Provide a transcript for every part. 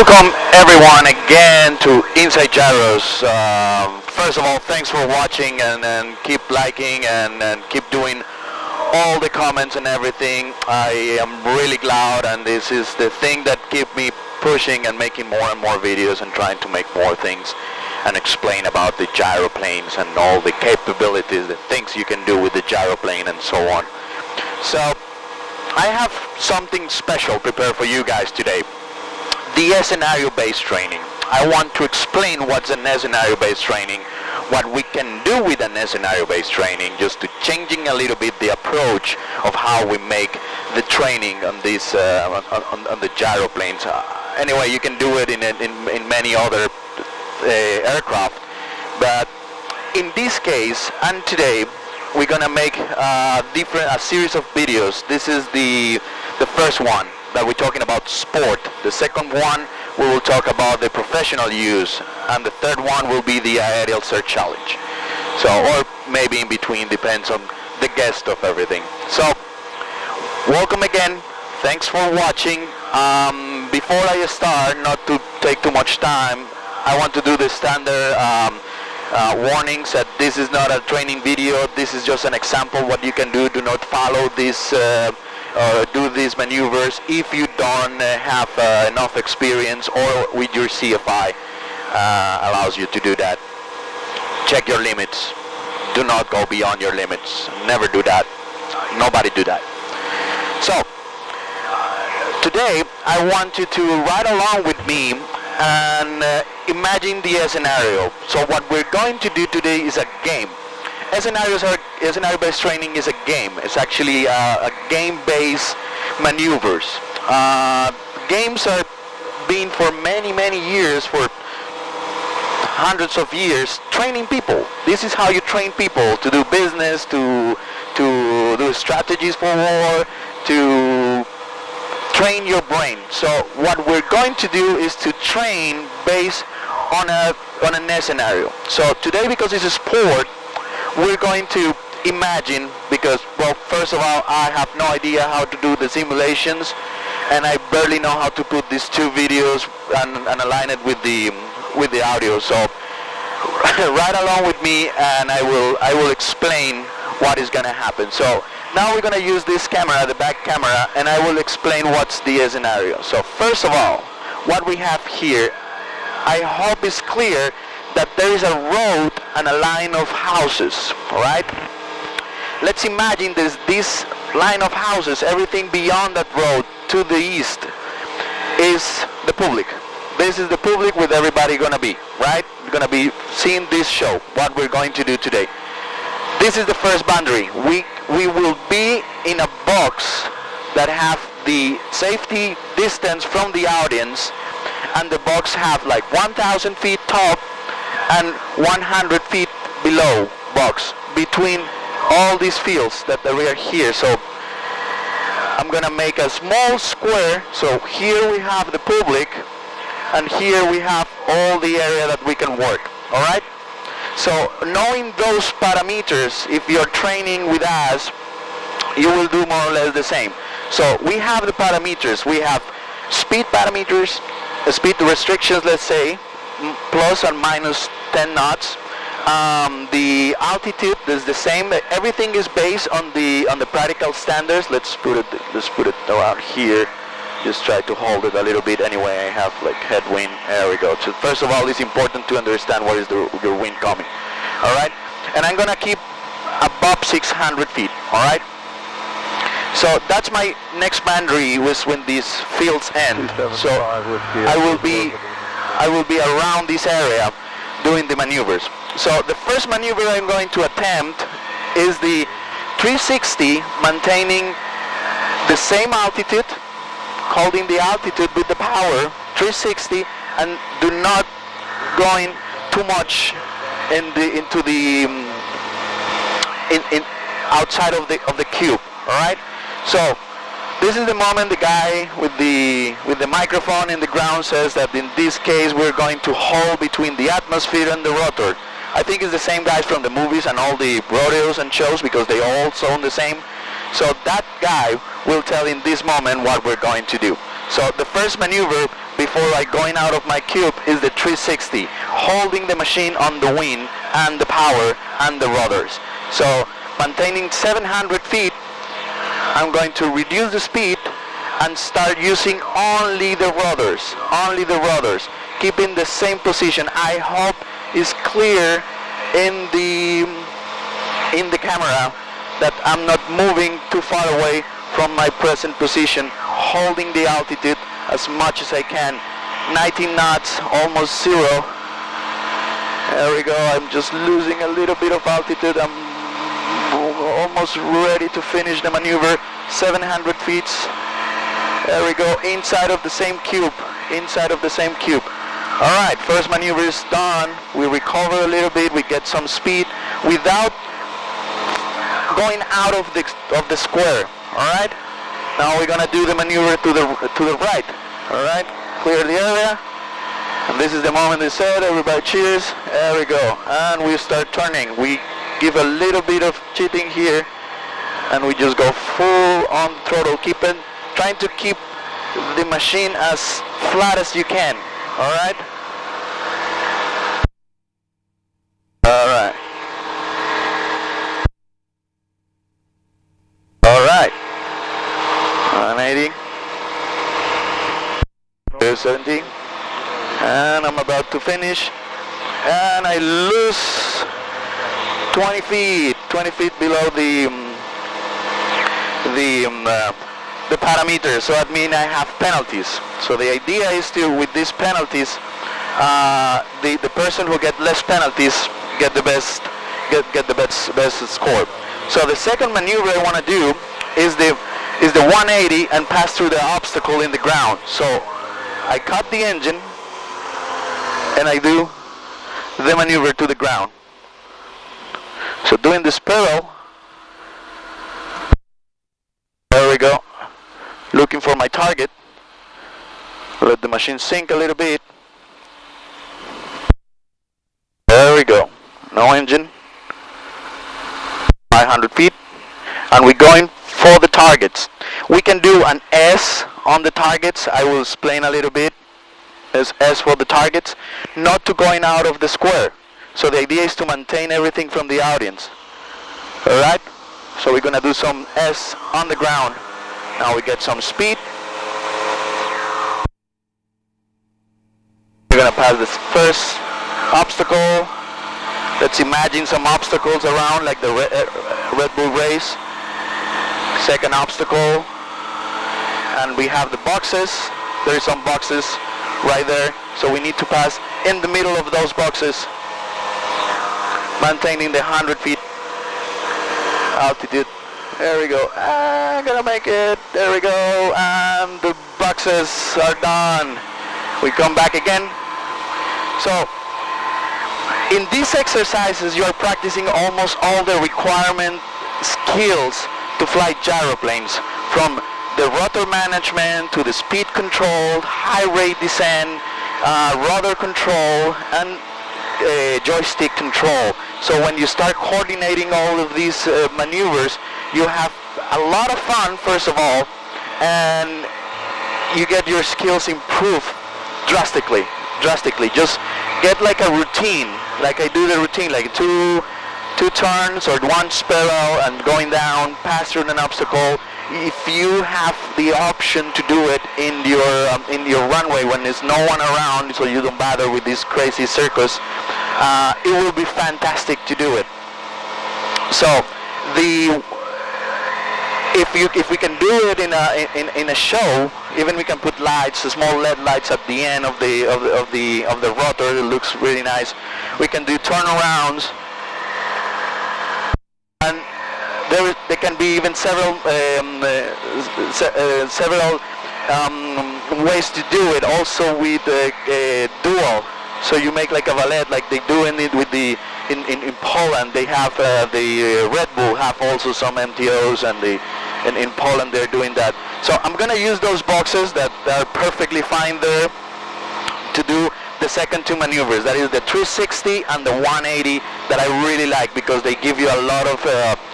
Welcome everyone again to Inside Gyros. First of all, thanks for watching and keep liking and keep doing all the comments and everything. I am really glad, and this is the thing that keeps me pushing and making more and more videos and trying to make more things and explain about the gyroplanes and all the capabilities, the things you can do with the gyroplane and so on. So I have something special prepared for you guys today. The scenario-based training. I want to explain what's a scenario-based training, what we can do with a scenario-based training, just to changing a little bit the approach of how we make the training on these on the gyroplanes. Anyway, you can do it in many other aircraft, but in this case and today we're gonna make a series of videos. This is the first one that we're talking about sport. The second one we will talk about the professional use, and the third one will be the aerial search challenge. So, or maybe in between, depends on the guest of everything. So, welcome again. Thanks for watching. Before I start, not to take too much time, I want to do the standard warnings that this is not a training video. This is just an example what you can do. Do not follow this do these maneuvers if you don't have enough experience, or with your CFI allows you to do that. Check your limits. Do not go beyond your limits. Never do that. Nobody do that. So today I want you to ride along with me and imagine the scenario. So what we're going to do today is a game. Scenario-based training is a game. It's actually a game-based maneuvers. Games are been for many years, for hundreds of years, training people. This is how you train people to do business, to do strategies for war, to train your brain. So what we're going to do is to train based on a scenario. So today, because it's a sport, we're going to imagine, because, well, first of all, I have no idea how to do the simulations, and I barely know how to put these two videos and align it with the audio. So ride along with me, and I will explain what is going to happen. So now we're going to use this camera, the back camera, and I will explain what's the scenario. So first of all, what we have here, I hope is clear, that there is a road and a line of houses, all right? Let's imagine this line of houses. Everything beyond that road to the east is the public. This is the public with everybody gonna be, right? Gonna be seeing this show, what we're going to do today. This is the first boundary. We will be in a box that have the safety distance from the audience, and the box have like 1,000 feet top and 100 feet below box, between all these fields that are here. So I'm gonna make a small square. So here we have the public, and here we have all the area that we can work, all right? So knowing those parameters, if you're training with us, you will do more or less the same. So we have the parameters. We have speed parameters, speed restrictions, let's say, plus or minus 10 knots. The altitude is the same. Everything is based on the practical standards. Let's put it around here. Just try to hold it a little bit. Anyway, I have like headwind. There we go. So first of all, it's important to understand what is your wind coming. All right, and I'm gonna keep above 600 feet. All right. So that's my next boundary, was when these fields end. So I will be around this area doing the maneuvers. So the first maneuver I'm going to attempt is the 360, maintaining the same altitude, holding the altitude with the power 360, and do not going too much outside of the cube. All right. So this is the moment the guy with the microphone in the ground says that in this case we're going to hold between the atmosphere and the rotor. I think it's the same guys from the movies and all the rodeos and shows, because they all sound the same. So that guy will tell in this moment what we're going to do. So the first maneuver, before going out of my cube is the 360, holding the machine on the wing and the power and the rudders. So maintaining 700 feet, I'm going to reduce the speed and start using only the rudders, keeping the same position. I hope it's clear in the camera that I'm not moving too far away from my present position, holding the altitude as much as I can. 19 knots, almost zero. There we go. I'm just losing a little bit of altitude. I'm almost ready to finish the maneuver. 700 feet. There we go. Inside of the same cube. All right, first maneuver is done. We recover a little bit. We get some speed without going out of the square. All right. Now we're gonna do the maneuver to the right. All right. Clear the area. And this is the moment they said. Everybody cheers. There we go. And we start turning. We give a little bit of cheating here, and we just go full on throttle, trying to keep the machine as flat as you can. All right. All right. All right. 180. 270. And I'm about to finish. And I lose 20 feet below the parameter. So that means I have penalties. So the idea is to, with these penalties, the person who get less penalties get the best score. So the second maneuver I want to do is the 180 and pass through the obstacle in the ground. So I cut the engine and I do the maneuver to the ground. So doing the spiral, there we go, looking for my target, let the machine sink a little bit, there we go, no engine, 500 feet, and we're going for the targets. We can do an S on the targets, I will explain a little bit, as S for the targets, not to going out of the square. So the idea is to maintain everything from the audience. Alright? So we're going to do some S on the ground. Now we get some speed. We're going to pass this first obstacle. Let's imagine some obstacles around, like the Red Bull race. Second obstacle. And we have the boxes. There are some boxes right there. So we need to pass in the middle of those boxes, maintaining the 100 feet altitude. There we go. I'm gonna make it. There we go. And the boxes are done. We come back again. So in these exercises, you're practicing almost all the requirement skills to fly gyroplanes, from the rotor management to the speed control, high rate descent, rudder control, and joystick control. So when you start coordinating all of these maneuvers, you have a lot of fun, first of all, and you get your skills improved drastically. Just get like a routine, like I do the routine, like two turns or one spiral and going down, pass through an obstacle. If you have the option to do it in your runway when there's no one around, so you don't bother with this crazy circus, it will be fantastic to do it. So if we can do it in a show, even we can put lights, small LED lights at the end of the rotor. It looks really nice. We can do turnarounds. And there can be even several ways to do it. Also with dual. So you make like a valet, like they do in Poland. They have the Red Bull have also some MTOs, and in Poland they're doing that. So I'm gonna use those boxes that are perfectly fine there to do the second two maneuvers. That is the 360 and the 180 that I really like, because they give you a lot of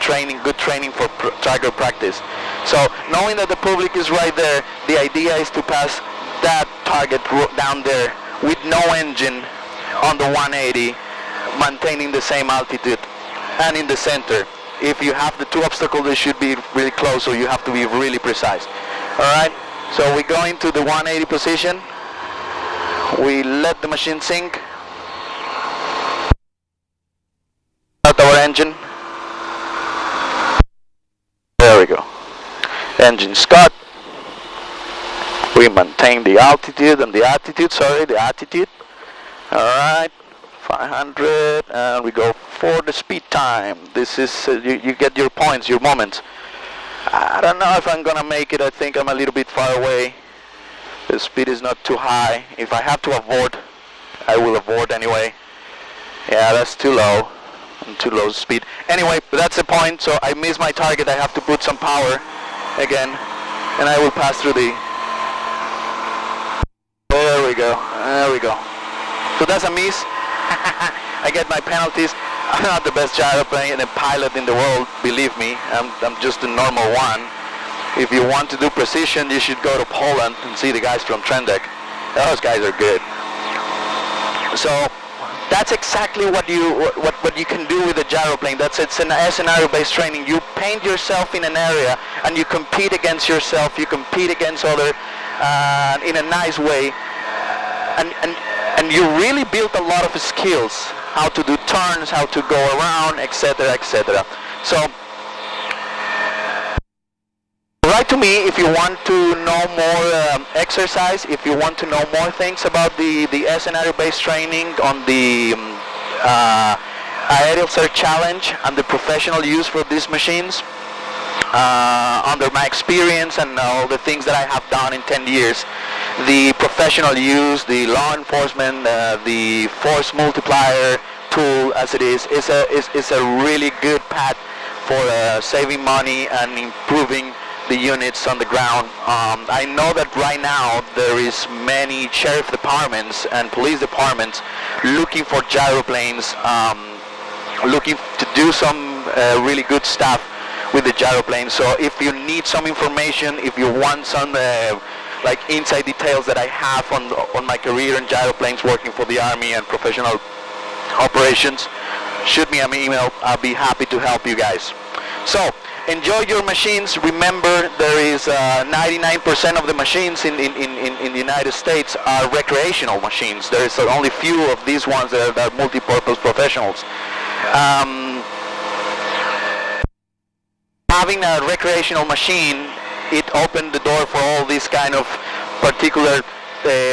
training, good training for target practice. So knowing that the public is right there, the idea is to pass that target down there with no engine on the 180, maintaining the same altitude, and in the center. If you have the two obstacles, they should be really close, so you have to be really precise. Alright, so we go into the 180 position, we let the machine sink, start our engine, there we go, engine's cut, we maintain the altitude and the attitude, alright, 500, and we go for the speed time. This is, you get your points, your moments. I don't know if I'm gonna make it. I think I'm a little bit far away. The speed is not too high. If I have to avoid, I will avoid anyway. Yeah, that's too low. Too low speed. Anyway, that's the point. So I missed my target. I have to put some power again, and I will pass through the. There we go. There we go. So that's a miss. I get my penalties. I'm not the best gyroplane and pilot in the world, believe me. I'm just a normal one. If you want to do precision, you should go to Poland and see the guys from Trendek. Those guys are good. So that's exactly what you can do with a gyroplane. It's an scenario-based training. You paint yourself in an area and you compete against yourself. You compete against other in a nice way, and you really build a lot of skills. How to do turns, how to go around, etc., etc. So write to me if you want to know more exercise, if you want to know more things about the scenario-based training on the aerial search challenge and the professional use for these machines. Under my experience and all the things that I have done in 10 years, the professional use, the law enforcement, the force multiplier tool as it is a really good path for saving money and improving the units on the ground. I know that right now there is many sheriff departments and police departments looking for gyroplanes, looking to do some really good stuff with the gyroplane. So if you need some information, if you want some like inside details that I have on my career in gyroplanes, working for the Army and professional operations, shoot me an email. I'll be happy to help you guys. So enjoy your machines. Remember, there is 99% of the machines in the United States are recreational machines. There is only few of these ones that are multi-purpose professionals. Having a recreational machine, it opened the door for all these kind of particular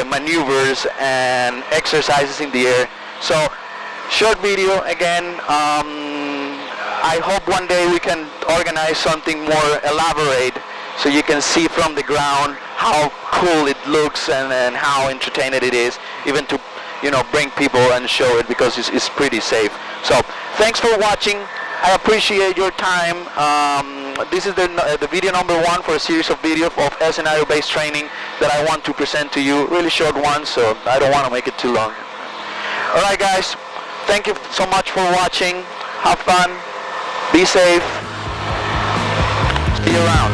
maneuvers and exercises in the air. So short video again. I hope one day we can organize something more elaborate so you can see from the ground how cool it looks and how entertaining it is, even to bring people and show it, because it's pretty safe. So thanks for watching. I appreciate your time. This is the video number 1 for a series of videos of scenario-based training that I want to present to you. Really short one, so I don't want to make it too long. Alright guys, thank you so much for watching. Have fun. Be safe. See you around.